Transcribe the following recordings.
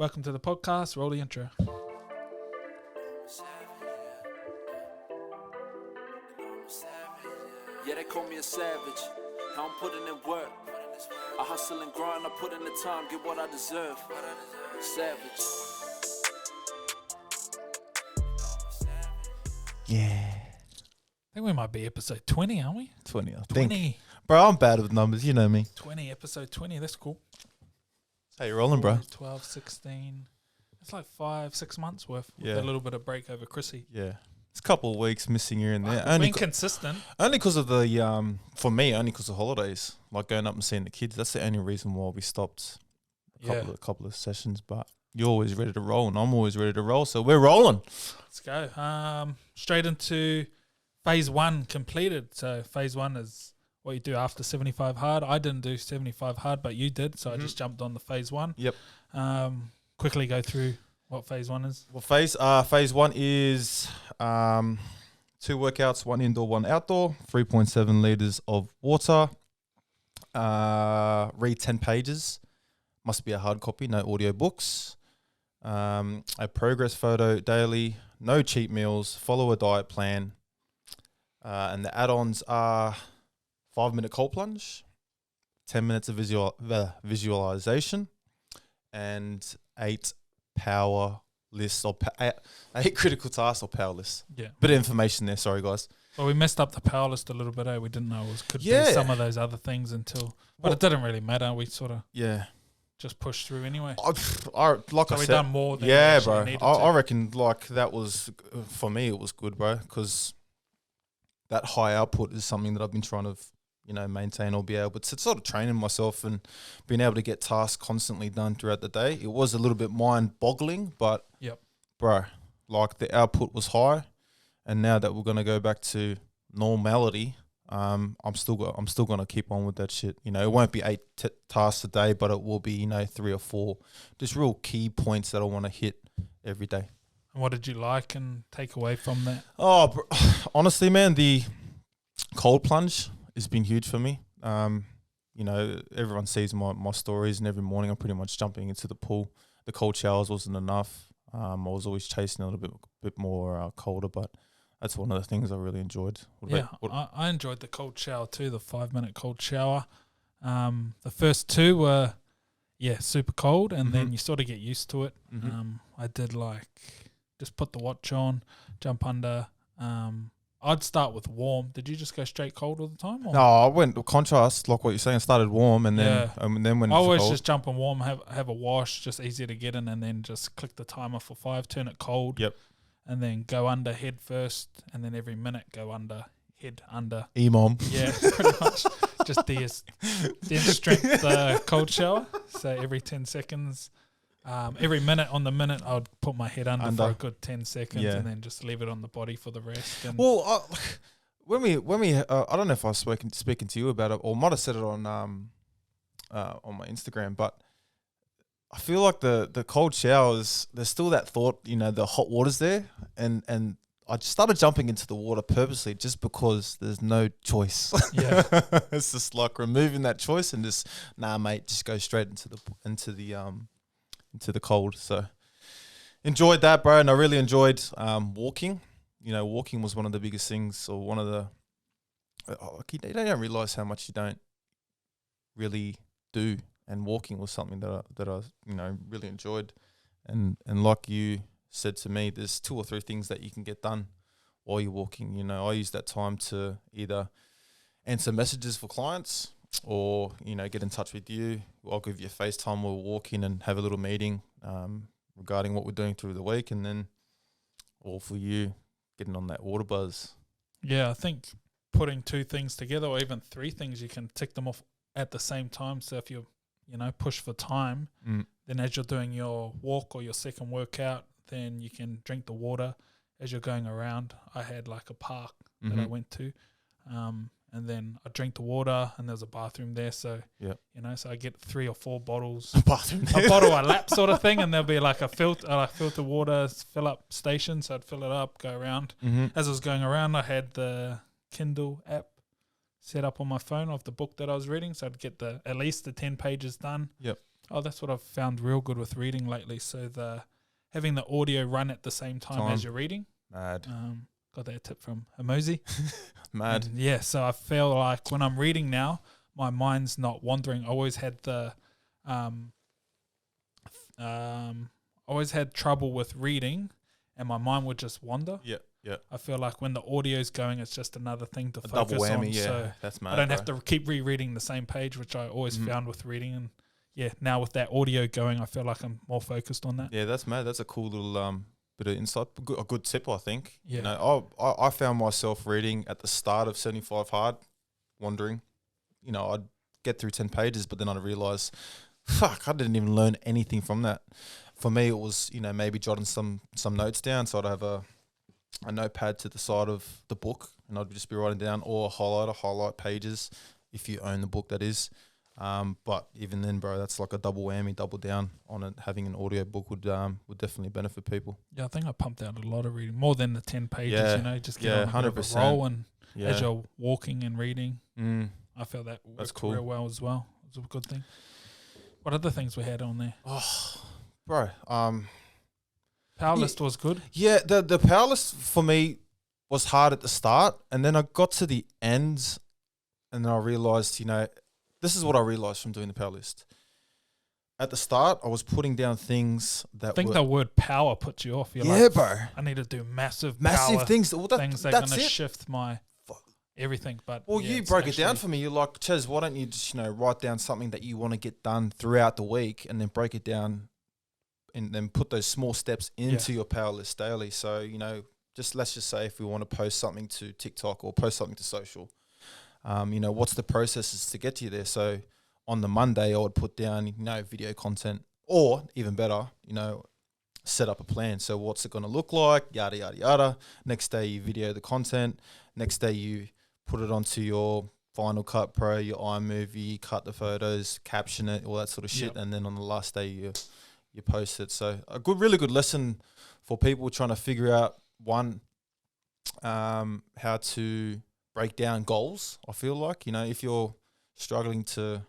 Welcome to the podcast. Roll the intro. Yeah, they call me a savage. How I'm putting in work. I hustle and grind, I put in the time, get what I deserve. Savage. Yeah. I think we might be episode 20, aren't we? 20, I 20. think. Bro, I'm bad with numbers. You know me. 20, episode 20. That's cool. How you rolling, bro? 12, 16. It's like 5-6 months worth with Yeah. a little bit of break over Chrissy. Yeah. It's a couple of weeks missing here and there. Being consistent. Only because of the, for me, only because of holidays. Like going up and seeing the kids. That's the only reason why we stopped a couple of sessions. But you're always ready to roll and I'm always ready to roll. So we're rolling. Let's go. Straight into phase 1 completed. So phase 1 is what you do after 75 hard. I didn't do 75 hard, but you did. So I just jumped on the phase 1. Yep. Quickly go through what phase 1 is. Well, phase 1 is 2 workouts, 1 indoor, 1 outdoor, 3.7 liters of water. Read 10 pages. Must be a hard copy, no audio books. A progress photo daily, no cheat meals, follow a diet plan. And the add-ons are 5-minute cold plunge, 10 minutes of visualization, and 8 power lists or 8 critical tasks or power lists. Yeah. Bit of information there. Sorry, guys. Well, we messed up the power list a little bit. We didn't know it could be some of those other things but it didn't really matter. We sort of just pushed through anyway. We done more than bro. I reckon like that was, for me, it was good, bro, because that high output is something that I've been trying to, maintain or be able to sort of training myself and being able to get tasks constantly done throughout the day. It was a little bit mind-boggling, but bro, like the output was high, and now that we're gonna go back to normality, I'm still gonna keep on with that shit. It won't be 8 tasks a day, but it will be 3 or 4 just real key points that I want to hit every day. And what did you like and take away from that? Oh, honestly, man, the cold plunge has been huge for me. Everyone sees my stories, and every morning I'm pretty much jumping into the pool. The cold showers wasn't enough. I was always chasing a little bit more colder, but that's one of the things I really enjoyed. I enjoyed the cold shower too, the 5-minute cold shower. The first 2 were, super cold, and then you sort of get used to it. I did just put the watch on, jump under. I'd start with warm. Did you just go straight cold all the time? Or? No, I went contrast, like what you're saying. I started warm, and then when I always just jump on warm, have a wash, just easier to get in, and then just click the timer for 5, turn it cold. Yep. And then go under head first, and then every minute go under head under. E-mom. Yeah, pretty much. Just then strength cold shower. So every 10 seconds. Every minute on the minute, I'd put my head under for a good 10 seconds, and then just leave it on the body for the rest. And when we, I don't know if I was speaking to you about it, or might have said it on my Instagram, but I feel like the cold showers, there's still that thought, the hot water's there, and I just started jumping into the water purposely just because there's no choice. Yeah, it's just like removing that choice and just mate, just go straight into the cold. So enjoyed that, bro, and I really enjoyed walking. Walking was one of the biggest things, or one of the you don't realize how much you don't really do, and walking was something that I really enjoyed. And like you said to me, there's 2 or 3 things that you can get done while you're walking. I use that time to either answer messages for clients, or get in touch with you. I'll give you a FaceTime while we're walking and have a little meeting regarding what we're doing through the week, and then all for you getting on that water buzz. Yeah, I think putting 2 things together, or even 3 things, you can tick them off at the same time. So if you push for time, then as you're doing your walk or your second workout, then you can drink the water as you're going around. I had a park that I went to. And then I drink the water, and there's a bathroom there. So, so I get 3 or 4 bottles. A bottle a lap sort of thing. And there'll be a filter water fill up station. So I'd fill it up, go around. As I was going around, I had the Kindle app set up on my phone of the book that I was reading. So I'd get at least the 10 pages done. Yep. Oh, that's what I've found real good with reading lately. So having the audio run at the same time as you're reading. Mad. Got that tip from Emoji. Mad. And yeah, so I feel like when I'm reading now, my mind's not wandering. I always had always had trouble with reading, and my mind would just wander. Yeah. I feel like when the audio's going, it's just another thing to focus Double whammy, on. yeah. So That's mad. I don't have to keep rereading the same page, which I always found with reading. And yeah, now with that audio going, I feel like I'm more focused on that. Yeah, that's mad. That's a cool little bit of insight. A good tip, I think. Yeah. You know, I found myself reading at the start of 75 Hard, wandering. You know, I'd get through 10 pages, but then I'd realise, fuck, I didn't even learn anything from that. For me, it was, you know, maybe jotting some notes down. So I'd have a notepad to the side of the book, and I'd just be writing down, or highlight pages, if you own the book, that is. But even then, bro, that's like a double whammy, double down on it. Having an audio book would definitely benefit people. Yeah, I think I pumped out a lot of reading, more than the 10 pages, Yeah, you know, just get on a bit of a 100%. roll, and Yeah, as you're walking and reading, I feel that That's worked cool. real well as well. It's a good thing. What other things we had on there? Oh, bro. Powerlist was good. Yeah, the power list for me was hard at the start, and then I got to the end, and then I realized, you know, this is what I realized from doing the power list. At the start, I was putting down things that I think were, the word power puts you off. You're yeah, like, bro, I need to do massive massive power things. Well, things that are that's going to it. shift my everything. But Well, yeah, you it's broke it down actually- for me. You're like, Ches, why don't you just, you know, write down something that you want to get done throughout the week, and then break it down, and then put those small steps into your power list daily. So, you know, let's just say if we want to post something to TikTok or post something to social, you know, what's the processes to get you there? So on the Monday, I would put down, you know, video content, or even better, you know, set up a plan. So what's it going to look like? Yada, yada, yada. Next day, you video the content. Next day, you put it onto your Final Cut Pro, your iMovie, cut the photos, caption it, all that sort of shit. Yep. And then on the last day, you post it. So really good lesson for people trying to figure out, one, how to break down goals. I feel like, you know, if you're struggling to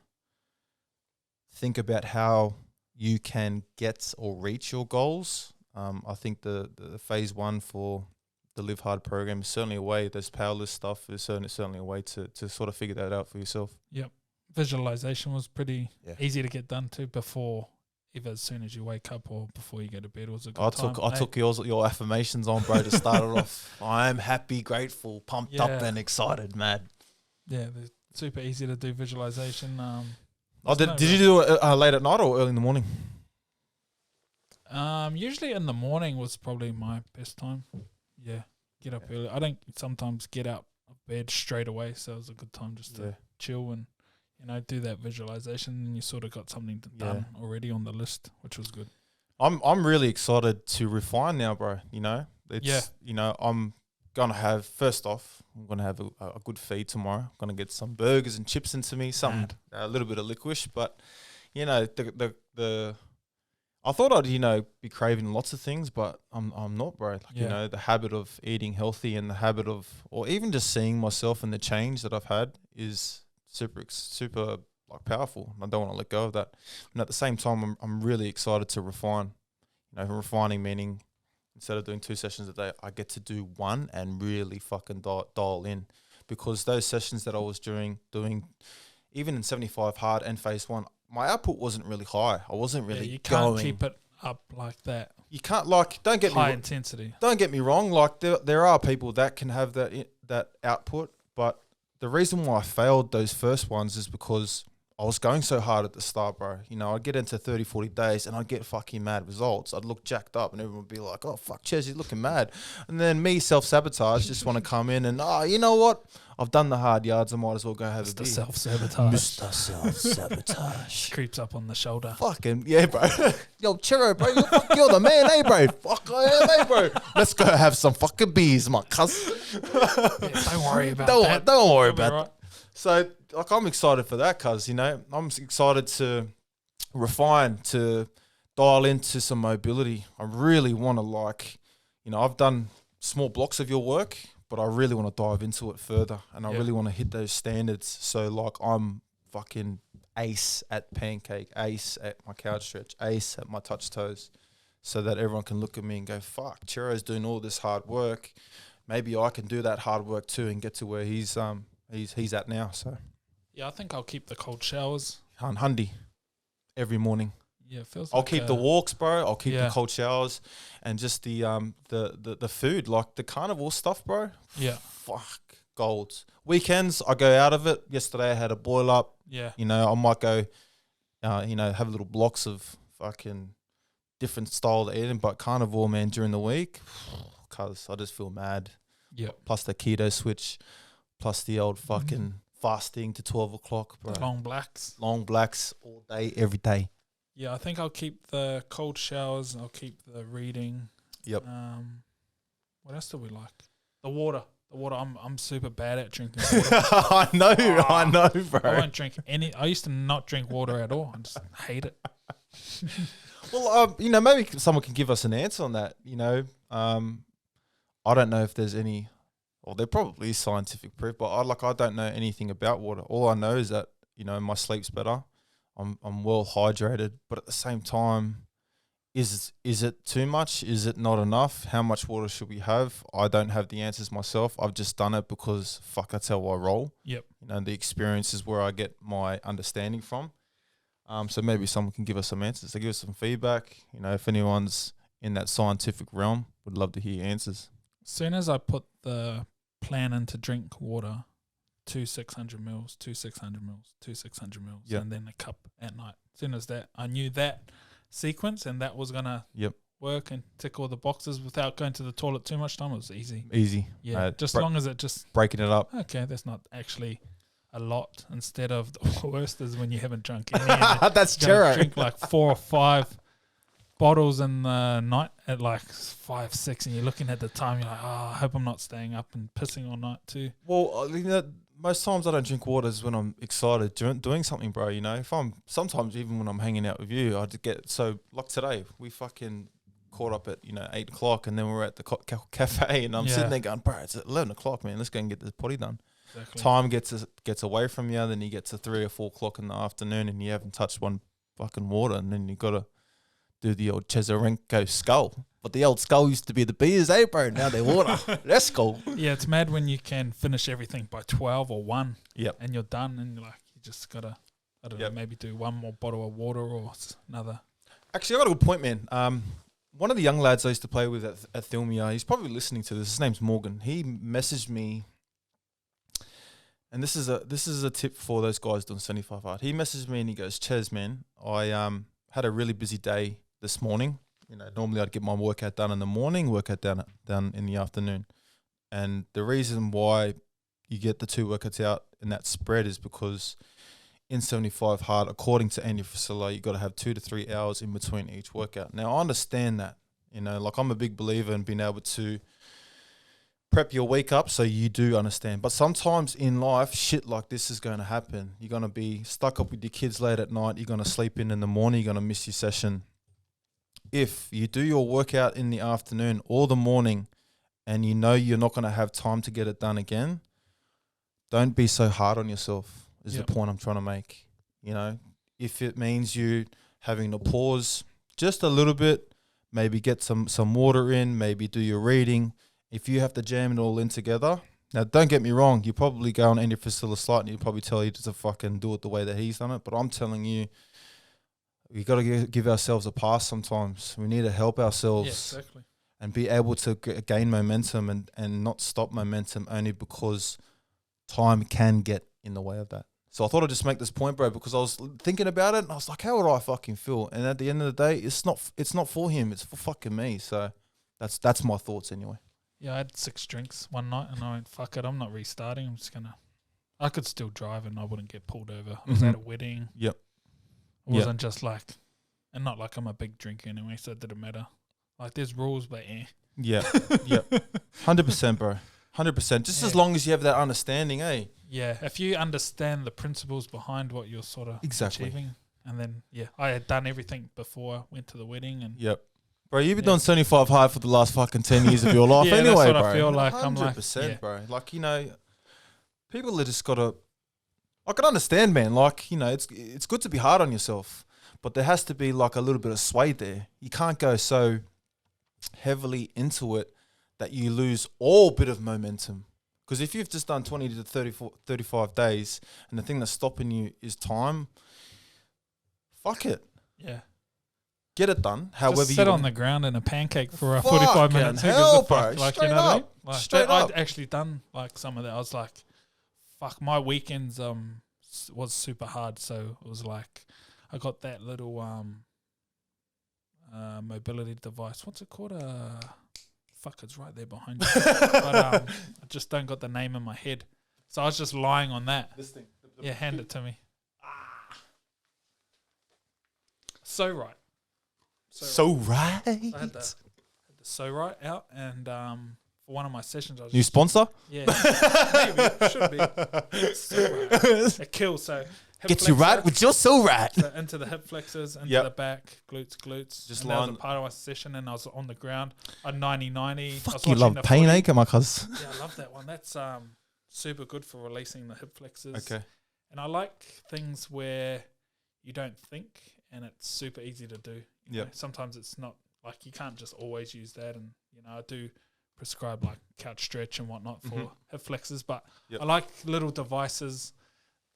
think about how you can get or reach your goals, I think the phase one for the Live Hard program is certainly a way. There's power list stuff is certainly a way to sort of figure that out for yourself. Yep. Visualization was pretty Yeah. easy to get done too, before, either as soon as you wake up or before you go to bed was a good time. I took your affirmations on, bro, to start it off. I am happy, grateful, pumped up, Yeah. and excited, mad. Yeah, they're super easy to do visualization. Did you do it late at night or early in the morning? Usually in the morning was probably my best time. Yeah, get up early. I don't sometimes get out of bed straight away, so it was a good time just to chill and, you know, do that visualization, and you sort of got something done already on the list, which was good. I'm really excited to refine now, bro. You know, you know, I'm gonna have, first off, I'm gonna have a good feed tomorrow. I'm gonna get some burgers and chips into me, something a little bit of licorice, but you know, the I thought I'd, you know, be craving lots of things, but I'm not, bro. Like, you know, the habit of eating healthy and the habit of, or even just seeing myself and the change that I've had is super like powerful. I don't want to let go of that. And at the same time, I'm really excited to refine. You know, refining meaning, instead of doing 2 sessions a day, I get to do 1 and really fucking dial in, because those sessions that I was doing even in 75 hard and phase 1, my output wasn't really high. I wasn't really you can't going. keep it up like that. You can't, like, don't get High me intensity. Don't get me wrong. Like, there are people that can have that output, but the reason why I failed those first ones is because I was going so hard at the start, bro. You know, I'd get into 30, 40 days and I'd get fucking mad results. I'd look jacked up and everyone would be like, oh, fuck, Ches, you're looking mad. And then me, self-sabotage, just want to come in and, you know what? I've done the hard yards. I might as well go have a beer. Self-sabotage. Mr. Self-sabotage. Creeps up on the shoulder. Fucking, yeah, bro. Yo, Chiro, bro, you're the man, eh, bro? Fuck, I am, eh, bro? Let's go have some fucking beers, my cuz. Don't worry about that. Don't worry It'll be about right. that. So, like, I'm excited for that, cuz, you know, I'm excited to refine, to dial into some mobility. I really want to, like, you know, I've done small blocks of your work, but I really want to dive into it further, and I really want to hit those standards. So, like, I'm fucking ace at pancake, ace at my couch stretch, ace at my touch toes, so that everyone can look at me and go, fuck, Chiro's doing all this hard work. Maybe I can do that hard work too and get to where he's at now. So Yeah, I think I'll keep the cold showers. Hundy every morning. Yeah, it feels I'll like keep the walks, bro. I'll keep yeah. the cold showers, and just the food, like the carnivore stuff, bro. Yeah. Fuck, golds. Weekends, I go out of it. Yesterday I had a boil up. Yeah. You know, I might go, have little blocks of fucking different style to eating, but carnivore, man, during the week, cause I just feel mad. Yeah. Plus the keto switch, plus the old fucking fasting to 12 o'clock, bro. The long blacks. Long blacks all day, every day. Yeah, I think I'll keep the cold showers. I'll keep the reading. Yep. What else do we like? The water. The water. I'm super bad at drinking water. I know, bro. I won't drink any. I used to not drink water at all. I just hate it. Well, maybe someone can give us an answer on that. I don't know if there's any, or there probably is scientific proof, but I don't know anything about water. All I know is that my sleep's better. I'm well hydrated, but at the same time, is it too much? Is it not enough? How much water should we have? I don't have the answers myself. I've just done it because that's how I roll. Yep. The experience is where I get my understanding from. So maybe someone can give us some answers. They give us some feedback. If anyone's in that scientific realm, would love to hear answers. As soon as I put the plan in to drink water, 2 600 mils, 2 600 mils, 2 600 mils, yep. and then a cup at night. As soon as that, I knew that sequence and that was going to work and tick all the boxes without going to the toilet too much time. It was easy. Easy. Yeah, just as long as it just... breaking it up. Okay, that's not actually a lot. Instead of the worst is when you haven't drunk any. That's true. Drink like 4 or 5 bottles in the night at like 5, 6, and you're looking at the time, you're like, I hope I'm not staying up and pissing all night too. Well, most times I don't drink water is when I'm excited doing something, bro. If I'm, sometimes even when I'm hanging out with you, I just get so, like today, we fucking caught up at 8 o'clock, and then we're at the cafe, and I'm sitting there going, bro, it's at 11 o'clock, man. Let's go and get this potty done. Exactly. Time gets away from you, then you get to 3 or 4 o'clock in the afternoon, and you haven't touched one fucking water, and then you gotta do the old Chesarenko skull. But the old skull used to be the beers, bro? Now they're water. That's cool. Yeah, it's mad when you can finish everything by 12 or 1. Yep. And you're done, and you're like, you just gotta, I don't know, maybe do one more bottle of water or another. Actually, I got a good point, man. One of the young lads I used to play with at Thilmia, he's probably listening to this. His name's Morgan. He messaged me, and this is a tip for those guys doing 75 hard. He messaged me and he goes, Ches, man, I had a really busy day this morning. Normally I'd get my workout done in the morning, workout done in the afternoon. And the reason why you get the 2 workouts out in that spread is because in 75 hard, according to Andy Frisella, you got to have 2 to 3 hours in between each workout. Now, I understand that. I'm a big believer in being able to prep your week up so you do understand. But sometimes in life, shit like this is going to happen. You're going to be stuck up with your kids late at night. You're going to sleep in the morning. You're going to miss your session. If you do your workout in the afternoon or the morning and you're not going to have time to get it done again, don't be so hard on yourself is the point I'm trying to make. If it means you having to pause just a little bit, maybe get some water in, maybe do your reading. If you have to jam it all in together, now don't get me wrong, you probably go on Andy Frisella's site and he'll probably tell you to fucking do it the way that he's done it. But I'm telling you, we got to give ourselves a pass sometimes. We need to help ourselves and be able to gain momentum and not stop momentum only because time can get in the way of that. So I thought I'd just make this point, bro, because I was thinking about it and I was like, how would I fucking feel? And at the end of the day, it's not for him. It's for fucking me. So that's my thoughts anyway. Yeah, I had 6 drinks one night and I went, fuck it, I'm not restarting. I'm just going to... I could still drive and I wouldn't get pulled over. I was at a wedding. Yep. It wasn't just like... And not like I'm a big drinker anyway, so it didn't matter. Like, there's rules, but Yeah. Yep. 100%, bro. 100%. Just as long as you have that understanding, eh? Yeah, if you understand the principles behind what you're sort of achieving. And then, I had done everything before I went to the wedding. And yep. Bro, you've been doing 75 hard for the last fucking 10 years of your life anyway, that's what bro. I feel like. 100%, bro. Like, people have just got to I can understand, man. Like, you know, it's good to be hard on yourself, but there has to be like a little bit of sway there. You can't go so heavily into it that you lose all bit of momentum. Because if you've just done 20 to 35 days and the thing that's stopping you is time, fuck it. Yeah. Get it done. However, Just sit you on the ground in a pancake for 45 minutes. hell, Who gives a bro. fuck? Like, Straight you know what I mean? up. Like, Straight up. I'd actually done like some of that. I was like, fuck, my weekends was super hard. So it was like, I got that little mobility device. What's it called? Fuck, it's right there behind you. But I just don't got the name in my head. So I was just lying on that. This thing. Yeah, hand it to me. So right. So right. I had the So Right out, and for one of my sessions, I was New sponsor? yeah, maybe should be So Right. It kills. So hip Get you flexor, right with your so right. so into the hip flexors, into Yep. the back, glutes. Just and that was a line- part of my session, and I was on the ground. I 90-90. Fuck, you love pain acre, my cuz. Yeah, I love that one. That's super good for releasing the hip flexors. Okay. And I like things where you don't think, and it's super easy to do. You Yep. know, sometimes it's not like you can't just always use that, and you know I do prescribe like couch stretch and whatnot for hip flexors, but Yep. I like little devices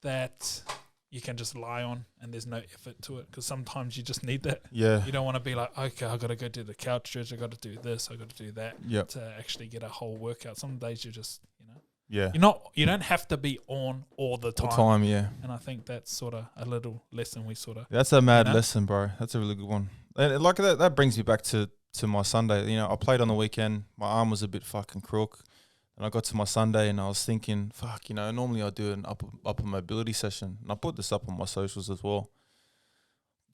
that you can just lie on and there's no effort to it, because sometimes you just need that. Yeah. You don't want to be like, okay, I got to go do the couch stretch, I got to do this, I got to do that Yep. to actually get a whole workout. Some days you just, you know, Yeah. you don't have to be on all the All time. time, yeah. And I think that's sort of a little lesson we sort of That's a mad You know? lesson, bro. That's a really good one. And like that brings me back to my Sunday. You know, I played on the weekend. My arm was a bit fucking crook. And I got to my Sunday and I was thinking, fuck, you know, normally I do an upper mobility session. And I put this up on my socials as well.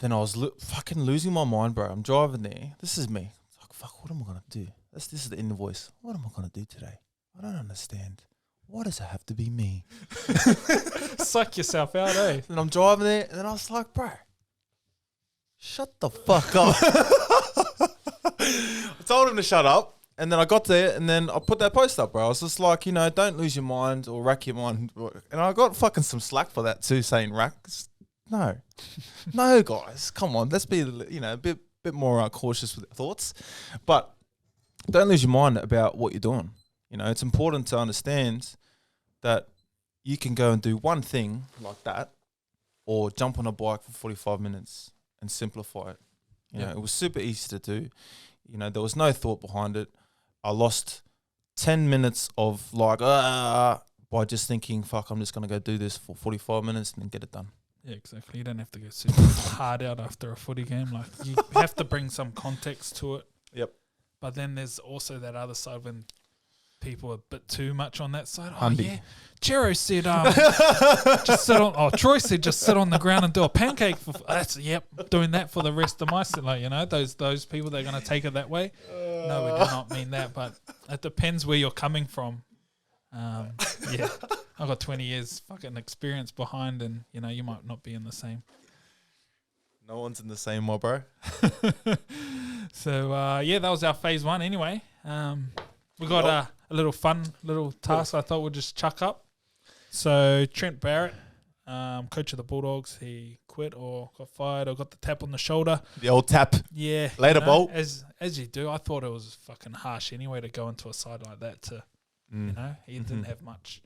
Then I was fucking losing my mind, bro. I'm driving there. This is me. It's like, fuck, what am I going to do? This is the inner voice. What am I going to do today? I don't understand. Why does it have to be me? suck yourself out, eh? And I'm driving there, and then I was like, bro, shut the fuck up. I told him to shut up, and then I got there, and then I put that post up, bro. I was just like, you know, don't lose your mind or rack your mind. And I got fucking some slack for that too, saying rack. No. No, guys, come on. Let's be, you know, a bit more cautious with thoughts. But don't lose your mind about what you're doing. You know, it's important to understand that you can go and do one thing like that, or jump on a bike for 45 minutes and simplify it. You know, it was super easy to do. You know, there was no thought behind it. I lost 10 minutes of like, by just thinking, fuck, I'm just going to go do this for 45 minutes and then get it done. Yeah, exactly. You don't have to go super hard out after a footy game. Like, you have to bring some context to it. Yep. But then there's also that other side when people are a bit too much on that side. Hundy. Oh, yeah. Jero said, just sit on, Troy said, just sit on the ground and do a pancake. Doing that for the rest of my set. Like, you know, those people, they're going to take it that way. No, we do not mean that, but it depends where you're coming from. Yeah, I've got 20 years fucking experience behind, and, you know, you might not be in the same. No one's in the same, my bro. So, yeah, that was our phase one anyway. We got a little task I thought we'd just chuck up. So Trent Barrett, coach of the Bulldogs, he quit or got fired or got the tap on the shoulder. The old tap. Yeah. Later, you know, Bolt. As you do. I thought it was fucking harsh anyway to go into a side like that to, you know, he didn't have much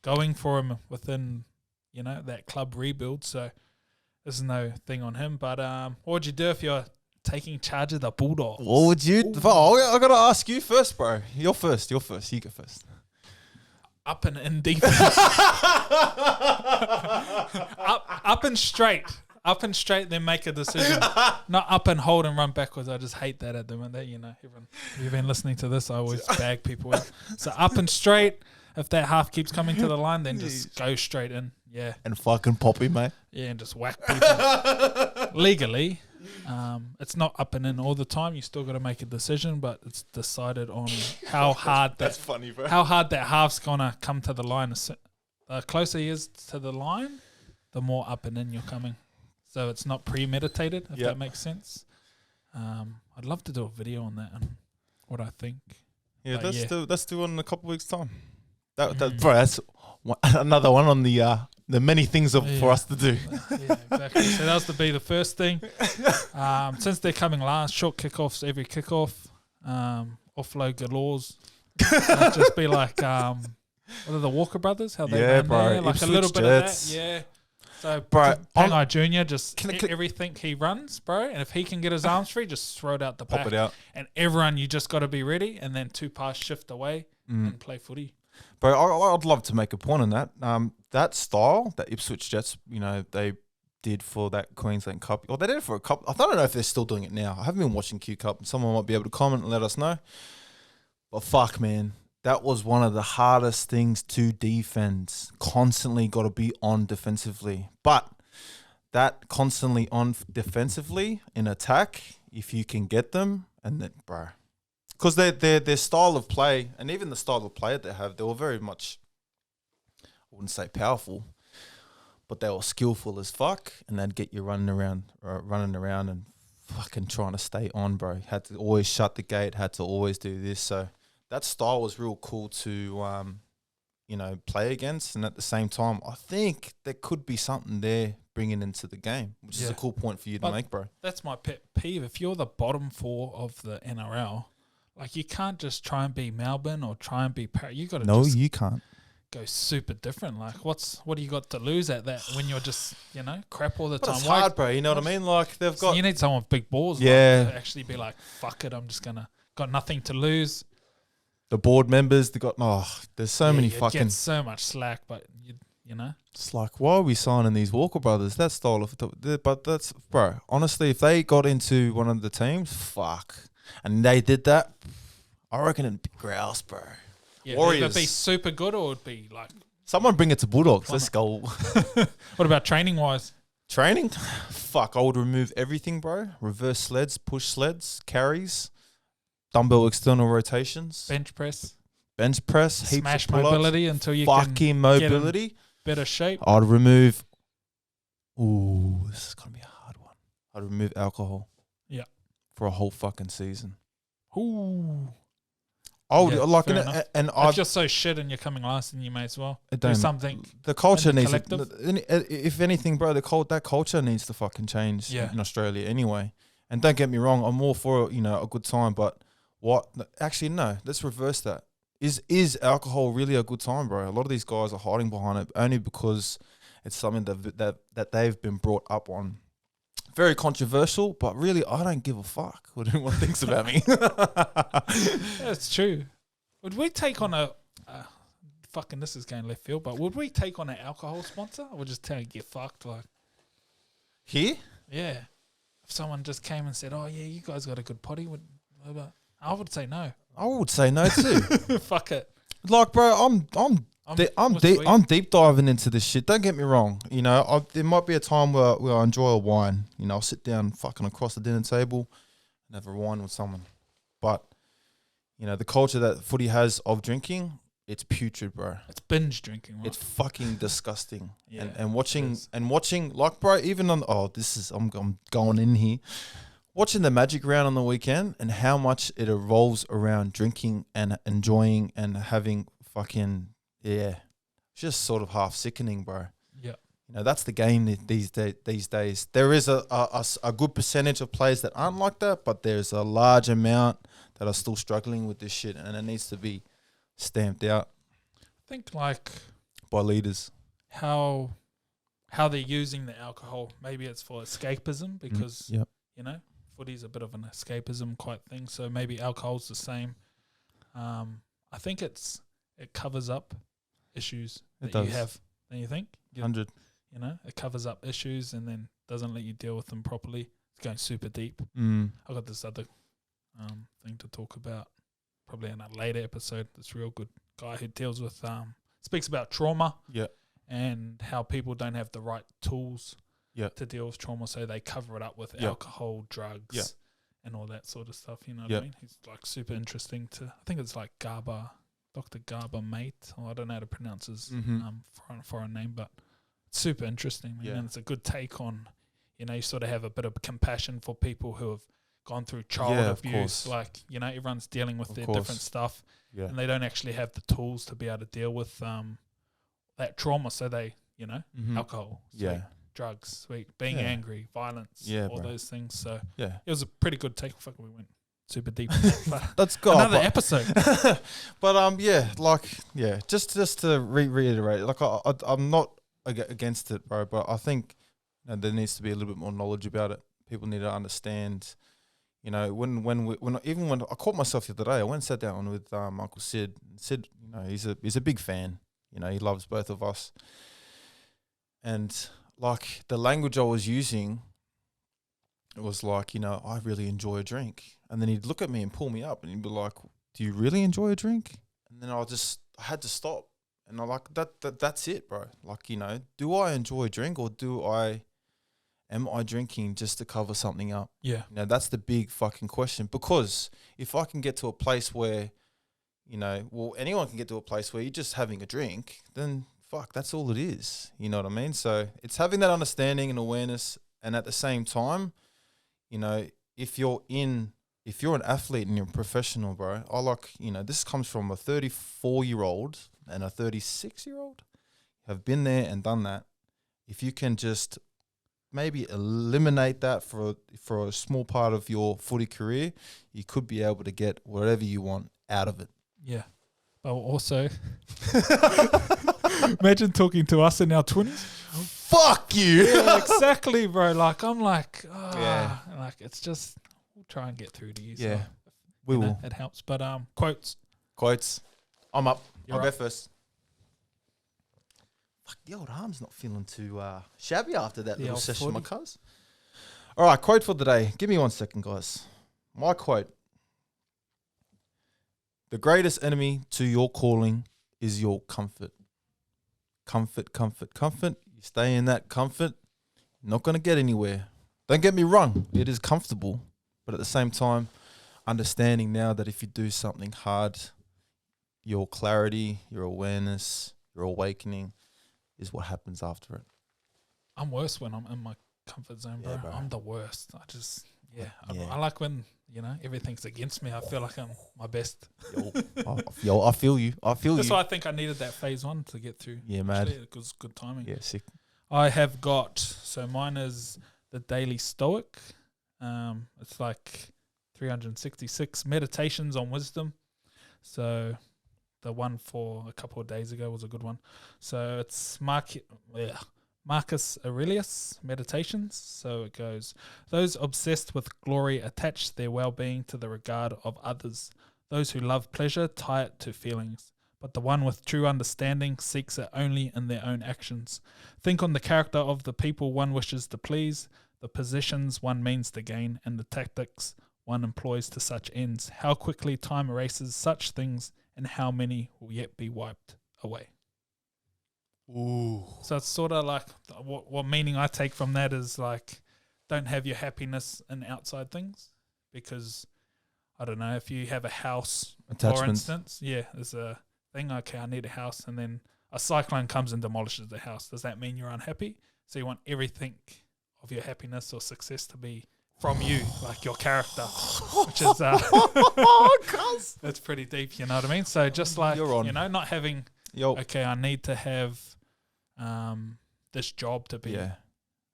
going for him within, you know, that club rebuild. So there's no thing on him. But what would you do if you're taking charge of the Bulldogs? What would you? I got to ask you first, bro. You're first. You go first. Up and in defense. up and straight. Up and straight, then make a decision. Not up and hold and run backwards. I just hate that at the moment. You know, everyone, if you've been listening to this, I always bag people out. So up and straight. If that half keeps coming to the line, then just go straight in. Yeah. And fucking poppy, mate. Yeah, and just whack people. Legally, it's not up and in all the time. You still got to make a decision, but it's decided on how hard That's funny, bro. how hard that half's gonna come to the line. The closer he is to the line, the more up and in you're coming. So it's not premeditated, if that makes sense. I'd love to do a video on that and what I think. Yeah, But let's do one in a couple of weeks' time. Bro, another one on the many things for us to do. Yeah, exactly. So that was to be the first thing. Since they're coming last, short kickoffs every kickoff, offload galores. That'd just be like, what are the Walker brothers? How they run bro. there? Like Ipswich a little bit Jets. of that. Yeah. So, Bro, Pangai Jr. just Can I- everything he runs, bro. And if he can get his arms free, just throw it out the Pop back. it out. And everyone, you just got to be ready. And then 2 pass shift away and play footy. Bro, I'd love to make a point on that. That style that Ipswich Jets, they did for that Queensland Cup. Or they did it for a cup. I don't know if they're still doing it now. I haven't been watching Q Cup. Someone might be able to comment and let us know. But fuck, man. That was one of the hardest things to defend. Constantly got to be on defensively. But that constantly on defensively in attack, if you can get them, and then, bro. Because their style of play, and even the style of play that they have, they were very much, I wouldn't say powerful, but they were skillful as fuck, and they'd get you running around and fucking trying to stay on, bro. Had to always shut the gate, had to always do this. So that style was real cool to, play against. And at the same time, I think there could be something there bringing into the game, which is a cool point for you to make, bro. That's my pet peeve. If you're the bottom 4 of the NRL, like you can't just try and be Melbourne or try and be Paris. You got to you can't go super different. Like what do you got to lose at that when you're just crap all the but time? it's hard, bro. You know what I mean? Like they've got. You need someone with big balls, Yeah. to actually be like, fuck it, I'm just got nothing to lose. The board members, they got there's so many fucking. Get so much slack, but you know. It's like, why are we signing these Walker brothers? That style of, but that's, bro. Honestly, if they got into one of the teams, fuck, and they did that, I reckon it'd be grouse, bro. Yeah, Warriors. it'd be super good, or it'd be like. Someone bring it to Bulldogs. Let's go. What about training wise? Training, fuck. I would remove everything, bro. Reverse sleds, push sleds, carries, dumbbell external rotations, Bench press, heaps smash of pull-ups, mobility until you fucking can mobility. get in better shape. I'd remove. Ooh, this is gonna be a hard one. I'd remove alcohol. Yeah. For a whole fucking season. Ooh. I would Yeah, fair enough. and If you're so shit and you're coming last, then you may as well do something. The culture in the needs. collective. If anything, bro, that culture needs to fucking change in Australia anyway. And don't get me wrong, I'm all for a good time, but what? Actually, no. Let's reverse that. Is alcohol really a good time, bro? A lot of these guys are hiding behind it only because it's something that they've been brought up on. Very controversial, but really, I don't give a fuck what anyone thinks about me. That's true. Would we take on fucking this is going left field, but would we take on an alcohol sponsor, or just tell you get fucked? Like Here? Yeah. If someone just came and said, "Oh yeah, you guys got a good potty," I would say no. I would say no too. Fuck it. Like, bro, I'm deep diving into this shit. Don't get me wrong. There might be a time where I enjoy a wine. I'll sit down fucking across the dinner table and have a wine with someone. But the culture that footy has of drinking, it's putrid, bro. It's binge drinking, right? It's fucking disgusting. Yeah, and watching like, bro, even on I'm going in here. Watching the Magic round on the weekend and how much it revolves around drinking and enjoying and having fucking, just sort of half sickening, bro. Yeah. That's the game these days. There is a good percentage of players that aren't like that, but there's a large amount that are still struggling with this shit, and it needs to be stamped out. I think like by leaders. How they're using the alcohol. Maybe it's for escapism because footy's a bit of an escapism quite thing. So maybe alcohol's the same. I think it covers up issues that you have. Don't you think? 100. It covers up issues and then doesn't let you deal with them properly. It's going super deep. I got this other thing to talk about probably in a later episode. This real good guy who deals with speaks about trauma. Yeah. And how people don't have the right tools to deal with trauma, so they cover it up with alcohol, drugs, and all that sort of stuff. You know what I mean? He's like super interesting I think it's like Dr. Garber Mate, or I don't know how to pronounce his foreign name, but it's super interesting, man. And it's a good take on, you sort of have a bit of compassion for people who have gone through child abuse. Like, everyone's dealing with their different stuff, and they don't actually have the tools to be able to deal with that trauma. So they, Mm-hmm. alcohol, sweet, Yeah. drugs, sweet, being Yeah. angry, violence, Yeah, all bro. those things. So Yeah. it was a pretty good take. Fuck, we went super deep. In that, but Let's go. another episode. But just to reiterate, like I'm not against it, bro. But I think there needs to be a little bit more knowledge about it. People need to understand. When I caught myself the other day, I went and sat down with Uncle Sid. Sid, he's a big fan. He loves both of us. And like the language I was using, it was like, I really enjoy a drink. And then he'd look at me and pull me up and he'd be like, do you really enjoy a drink? And then I had to stop. And I like that's it, bro. Like, do I enjoy a drink or am I drinking just to cover something up? Yeah. That's the big fucking question. Because if I can get to a place where, anyone can get to a place where you're just having a drink, then fuck, that's all it is. You know what I mean? So it's having that understanding and awareness. And at the same time, if you're an athlete and you're a professional, bro, this comes from a 34-year-old and a 36-year-old have been there and done that. If you can just maybe eliminate that for a small part of your footy career, you could be able to get whatever you want out of it. Yeah. But also, imagine talking to us in our 20s. Fuck you. Yeah, exactly, bro. Like, I'm like, Yeah. like it's just, we'll try and get through to you. Yeah, So, we will. It helps. But quotes. I'm up. You're I'll up. go first. Fuck, the old arm's not feeling too shabby after that The little old session, my footy. cuz. All right, quote for the day. Give me 1 second, guys. My quote. The greatest enemy to your calling is your comfort. Comfort, comfort, comfort. You stay in that comfort, you're not going to get anywhere. Don't get me wrong. It is comfortable. But at the same time, understanding now that if you do something hard, your clarity, your awareness, your awakening is what happens after it. I'm worse when I'm in my comfort zone, bro. Yeah, bro. I'm the worst. I just, Yeah. I like when, everything's against me. I feel like I'm my best. Yo, I feel you. That's why I think I needed that phase 1 to get through. Yeah, mad. Actually, it was good timing. Yeah, sick. I have got, so mine is the Daily Stoic. It's like 366 meditations on wisdom. So the one for a couple of days ago was a good one. So it's Marcus Aurelius Meditations. So it goes, those obsessed with glory attach their well-being to the regard of others. Those who love pleasure tie it to feelings. But the one with true understanding seeks it only in their own actions. Think on the character of the people one wishes to please, the positions one means to gain, and the tactics one employs to such ends. How quickly time erases such things, and how many will yet be wiped away. Ooh. So it's sort of like, what meaning I take from that is like, don't have your happiness in outside things, because I don't know, if you have a house, for Attachments. instance, there's a thing, okay, I need a house, and then a cyclone comes and demolishes the house. Does that mean you're unhappy? So you want everything of your happiness or success to be from you, like your character, which is that's pretty deep, you know what I mean? So just like, You're on. not having, Yo. okay, I need to have this job to be Yeah.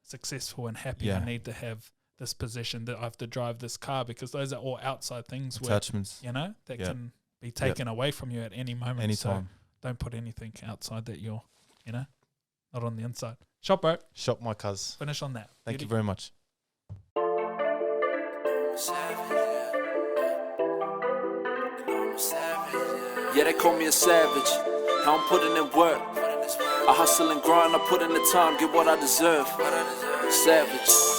successful and happy. Yeah. I need to have this position, that I have to drive this car, because those are all outside things Attachments. where, that Yeah. can be taken away from you at any moment. Anytime. So don't put anything outside that you're, not on the inside. Shop, bro. Shop my cuz. Finish on that. Thank Beauty. you very much. Yeah, they call me a savage. How I'm putting in work. I hustle and grind, I put in the time, get what I deserve. Savage.